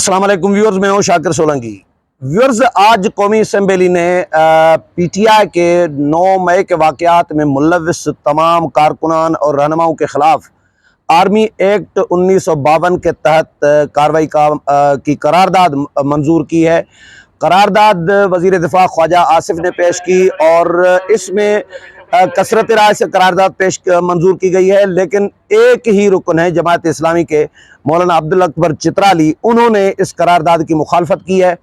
अस्सलाम वालेकुम व्यूअर्स, मैं हूं शाकिर सोलंकी। व्यूअर्स, आज कौमी असम्बली ने पीटीआई के 9 मई के वाक़यात में मुलव्विस तमाम कारकुनान और रहनुमाओं के ख़िलाफ़ आर्मी एक्ट 1952 के तहत कार्रवाई की करारदाद मंजूर की है। करारदाद वज़ीर दिफ़ा ख्वाजा आसिफ ने पेश की और इसमें कसरत राय से करारदाद मंजूर की गई है, लेकिन एक ही रुकन है जमात इस्लामी के मौलाना अब्दुल अकबर चित्राली, उन्होंने इस करारदाद की मुखालफत की है।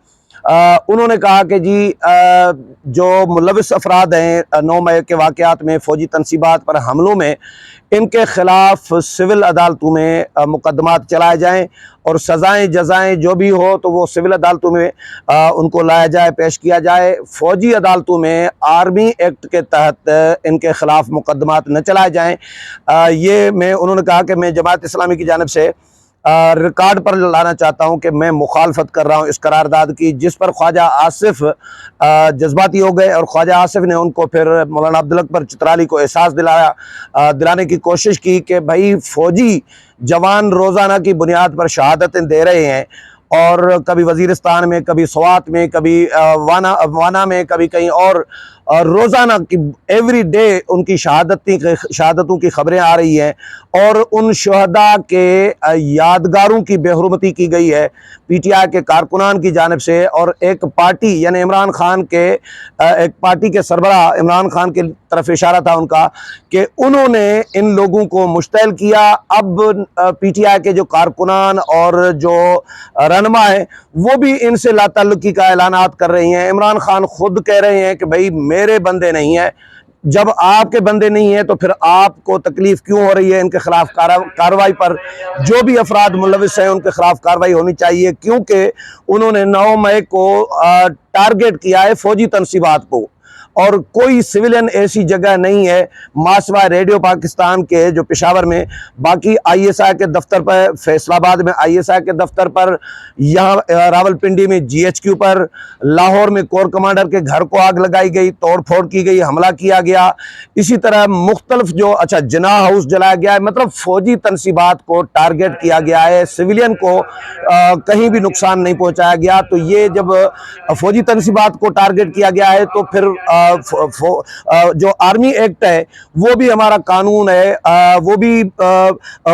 उन्होंने कहा कि जी जो मुलविस अफराद हैं 9 मई के वाक़यात में फ़ौजी तनसीबात पर हमलों में, इनके ख़िलाफ़ सिविल अदालतों में मुकदमात चलाए जाएँ और सज़ाएँ जज़ाएँ जो भी हो तो वो सिविल अदालतों में उनको लाया जाए, पेश किया जाए। फ़ौजी अदालतों में आर्मी एक्ट के तहत इनके ख़िलाफ़ मुकदमात न चलाए जाएँ। उन्होंने कहा कि मैं जमात इस्लामी की जानिब से रिकॉर्ड पर लाना चाहता हूं कि मैं मुखालफत कर रहा हूं इस करारदाद की, जिस पर ख्वाजा आसिफ जज्बाती हो गए और ख्वाजा आसिफ ने उनको फिर मौलाना अब्दुल अकबर चित्राली को एहसास दिलाने की कोशिश की कि भाई फ़ौजी जवान रोज़ाना की बुनियाद पर शहादतें दे रहे हैं और कभी वज़ीरिस्तान में, कभी स्वात में, कभी वाना में, कभी कहीं और रोज़ाना की एवरी डे उनकी शहादतों की खबरें आ रही हैं और उन शहदा के यादगारों की बेहुरमती की गई है पीटीआई के कारकुनान की जानिब से। और एक पार्टी यानी इमरान खान के एक पार्टी के सरबराह इमरान खान की तरफ इशारा था उनका कि उन्होंने इन लोगों को मुश्तइल किया। अब पीटीआई के जो कारकुनान और जो रहनुमा है वो भी इनसे लाताल्लुकी का ऐलानात कर रही हैं। इमरान खान खुद कह रहे हैं कि भाई मेरे बंदे नहीं हैं। जब आपके बंदे नहीं हैं तो फिर आपको तकलीफ क्यों हो रही है? इनके खिलाफ कार्रवाई पर जो भी अफराद मुलविस हैं उनके खिलाफ कार्रवाई होनी चाहिए, क्योंकि उन्होंने 9 मई को टारगेट किया है फौजी तनसीबात को और कोई सिविलियन ऐसी जगह नहीं है मासवा रेडियो पाकिस्तान के जो पेशावर में, बाकी आईएसआई के दफ्तर पर, फैसलाबाद में आईएसआई के दफ्तर पर, यहाँ रावलपिंडी में जीएचक्यू पर, लाहौर में कोर कमांडर के घर को आग लगाई गई, तोड़ फोड़ की गई, हमला किया गया। इसी तरह मुख्तलिफ जिना हाउस जलाया गया है। मतलब फौजी तनसीबात को टारगेट किया गया है, सिविलियन को कहीं भी नुकसान नहीं पहुँचाया गया। तो ये जब फौजी तनसीबात को टारगेट किया गया है तो फिर जो आर्मी एक्ट है वो भी हमारा कानून है, वो भी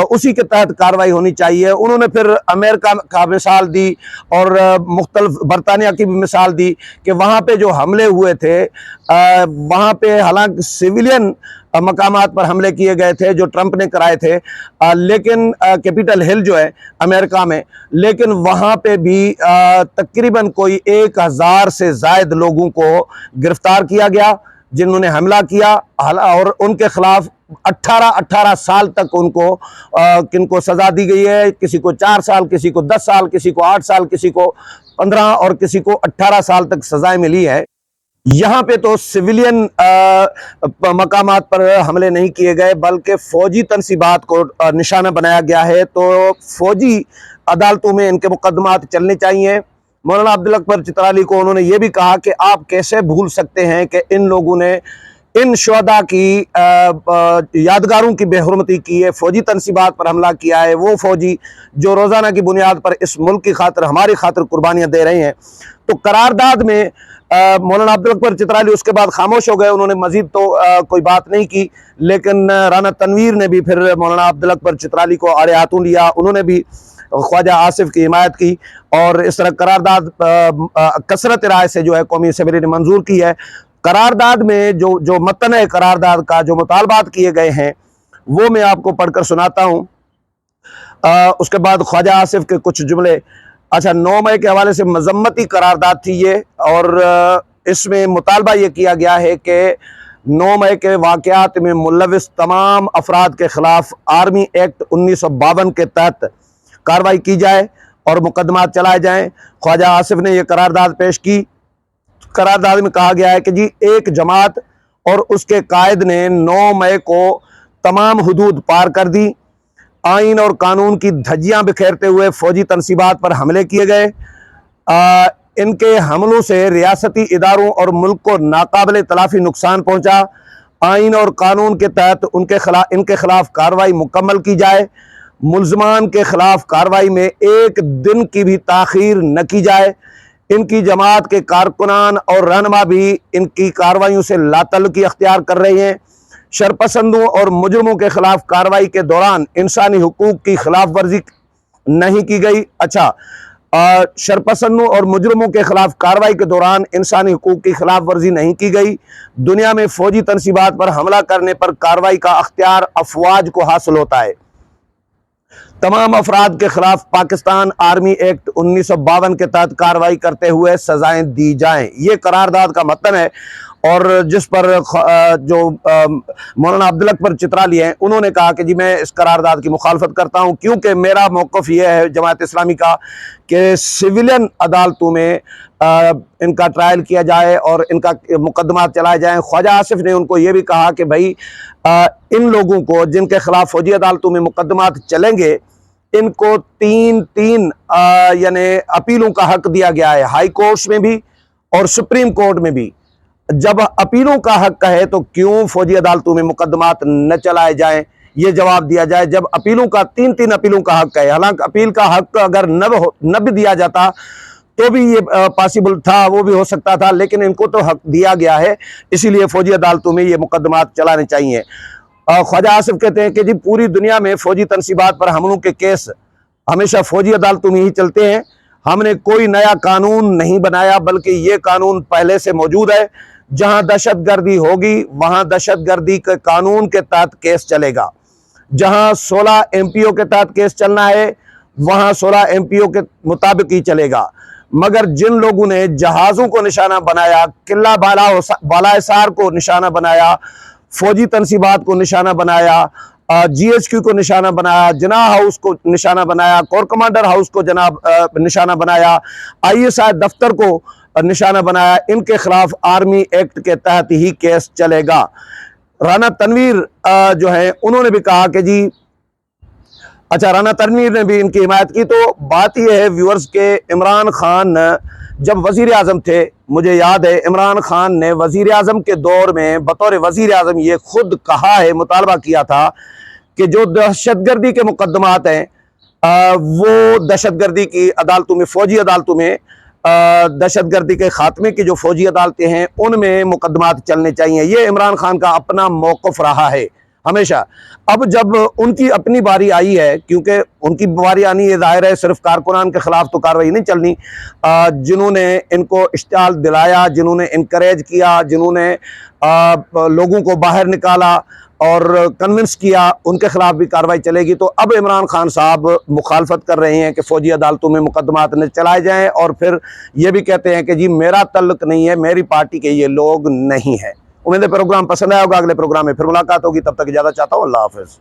उसी के तहत कार्रवाई होनी चाहिए। उन्होंने फिर अमेरिका का मिसाल दी और मुख्तलिफ बरतानिया की भी मिसाल दी कि वहाँ पे जो हमले हुए थे वहाँ पे हालांकि सिविलियन मकामात पर हमले किए गए थे जो ट्रंप ने कराए थे, लेकिन कैपिटल हिल जो है अमेरिका में, लेकिन वहाँ पे भी तकरीबन कोई 1000 से ज़ायद लोगों को गिरफ्तार किया गया जिन्होंने हमला किया और उनके खिलाफ 18 साल तक उनको किनको सज़ा दी गई है। किसी को 4 साल, किसी को 10 साल, किसी को 8 साल, किसी को 15 और किसी को 18 साल तक सज़ाएं मिली है। यहाँ पे तो सिविलियन मकामात पर हमले नहीं किए गए बल्कि फ़ौजी तनसीबात को निशाना बनाया गया है। तो फ़ौजी अदालतों में इनके मुकदमात चलने चाहिए। मौलाना अब्दुल अकबर चित्राली को उन्होंने ये भी कहा कि आप कैसे भूल सकते हैं कि इन लोगों ने इन शहदा की यादगारों की बेहुरमती की है, फ़ौजी तनसीबात पर हमला किया है, वो फ़ौजी जो रोज़ाना की बुनियाद पर इस मुल्क की खातिर, हमारी खातिर कुर्बानियाँ दे रहे हैं। तो करारदाद में मौलाना अब्दुल अकबर चित्राली उसके बाद खामोश हो गए, उन्होंने मजीद तो कोई बात नहीं की। लेकिन राना तनवीर ने भी फिर मौलाना अब्दुल अकबर चित्राली को आड़े हाथों लिया, उन्होंने भी ख्वाजा आसिफ की हिमायत की और इस तरह करारदाद कसरत राय से जो है कौमी असम्बली ने मंजूर की है। करारदाद में जो मतन है करारदाद का, जो मुतालबात किए गए हैं वो मैं आपको पढ़कर सुनाता हूँ। उसके बाद ख्वाजा आसिफ के कुछ जुमले। 9 मई के हवाले से मजम्मती करारदाद थी ये, और इसमें मुतालबा ये किया गया है कि 9 मई के वाक़यात में मुलविस तमाम अफराद के ख़िलाफ़ आर्मी एक्ट 1952 के तहत कार्रवाई की जाए और मुकदमात चलाए जाएँ। ख्वाजा आसिफ ने यह करारदाद पेश की। करारदाद में कहा गया है कि जी एक जमात और उसके कायद ने 9 मई को तमाम हुदूद पार कर दी, आइन और कानून की धज्जियां बिखेरते हुए फौजी तनसीबात पर हमले किए गए। इनके हमलों से रियासती इदारों और मुल्क को नाकाबिले तलाफी नुकसान पहुंचा। आइन और कानून के तहत इनके खिलाफ कार्रवाई मुकम्मल की जाए। ملزمان کے خلاف کارروائی میں ایک دن کی بھی تاخیر نہ کی جائے۔ ان کی جماعت کے کارکنان اور رہنما بھی ان کی کارروائیوں سے لا تعلقی اختیار کر رہے ہیں۔ شرپسندوں اور مجرموں کے خلاف کارروائی کے دوران انسانی حقوق کی خلاف ورزی نہیں کی گئی۔ اچھا، شرپسندوں اور مجرموں کے خلاف کارروائی کے دوران انسانی حقوق کی خلاف ورزی نہیں کی گئی۔ دنیا میں فوجی تنصیبات پر حملہ کرنے پر کارروائی کا اختیار افواج کو حاصل ہوتا ہے۔ تمام افراد کے خلاف پاکستان آرمی ایکٹ 1952 کے تحت کارروائی کرتے ہوئے سزائیں دی جائیں۔ یہ قرارداد کا متن ہے، اور جس پر جو مولانا عبدالحق پر چترا لیے ہیں، انہوں نے کہا کہ جی میں اس قرارداد کی مخالفت کرتا ہوں، کیونکہ میرا موقف یہ ہے جماعت اسلامی کا کہ سویلین عدالتوں میں ان کا ٹرائل کیا جائے اور ان کا مقدمات چلائے جائیں۔ خواجہ آصف نے ان کو یہ بھی کہا کہ بھائی ان لوگوں کو جن کے خلاف فوجی عدالتوں میں مقدمات چلیں گے، ان کو تین یعنی اپیلوں کا حق دیا گیا ہے، ہائی کورٹس میں بھی اور سپریم کورٹ میں بھی۔ جب اپیلوں کا حق ہے تو کیوں فوجی عدالتوں میں مقدمات نہ چلائے جائیں؟ یہ جواب دیا جائے۔ جب اپیلوں کا تین اپیلوں کا حق ہے، حالانکہ اپیل کا حق اگر نہ بھی دیا جاتا تو بھی یہ پاسبل تھا، وہ بھی ہو سکتا تھا، لیکن ان کو تو حق دیا گیا ہے، اسی لیے فوجی عدالتوں میں یہ مقدمات چلانے چاہیے۔ خواجہ آصف کہتے ہیں کہ جی پوری دنیا میں فوجی تنصیبات پر حملوں کے کیس ہمیشہ فوجی عدالتوں میں ہی چلتے ہیں۔ ہم نے کوئی نیا قانون نہیں بنایا، بلکہ یہ قانون پہلے سے موجود ہے۔ جہاں دہشت گردی ہوگی وہاں دہشت گردی کے قانون کے تحت کیس چلے گا۔ جہاں 16 ایم پی او کے تحت کیس چلنا ہے وہاں 16 ایم پی او کے مطابق ہی چلے گا۔ مگر جن لوگوں نے جہازوں کو نشانہ بنایا، قلعہ بالائے سار کو نشانہ بنایا، فوجی تنصیبات کو نشانہ بنایا، جی ایچ کیو کو نشانہ بنایا، جناح ہاؤس کو نشانہ بنایا، کور کمانڈر ہاؤس کو نشانہ بنایا، آئی ایس آئی دفتر کو نشانہ بنایا، ان کے خلاف آرمی ایکٹ کے تحت ہی کیس چلے گا۔ رانا تنویر جو ہے انہوں نے بھی کہا کہ جی اچھا، رانا تنویر نے بھی ان کی حمایت کی۔ تو بات یہ ہے ویورز کہ عمران خان جب وزیر اعظم تھے، مجھے یاد ہے عمران خان نے وزیر اعظم کے دور میں بطور وزیر اعظم یہ خود کہا ہے، مطالبہ کیا تھا کہ جو دہشت گردی کے مقدمات ہیں وہ دہشت گردی کی عدالتوں میں، فوجی عدالتوں میں، دہشت گردی کے خاتمے کی جو فوجی عدالتیں ہیں ان میں مقدمات چلنے چاہیے۔ یہ عمران خان کا اپنا موقف رہا ہے ہمیشہ۔ اب جب ان کی اپنی باری آئی ہے، کیونکہ ان کی باری آنی یہ ظاہر ہے صرف کارکنان کے خلاف تو کارروائی نہیں چلنی، جنہوں نے ان کو اشتعال دلایا، جنہوں نے انکریج کیا، جنہوں نے لوگوں کو باہر نکالا اور کنونس کیا، ان کے خلاف بھی کارروائی چلے گی۔ تو اب عمران خان صاحب مخالفت کر رہے ہیں کہ فوجی عدالتوں میں مقدمات نہ چلائے جائیں، اور پھر یہ بھی کہتے ہیں کہ جی میرا تعلق نہیں ہے، میری پارٹی کے یہ لوگ نہیں ہیں۔ امید ہے پروگرام پسند آیا ہوگا، اگلے پروگرام میں پھر ملاقات ہوگی، تب تک اجازت چاہتا ہوں، اللہ حافظ۔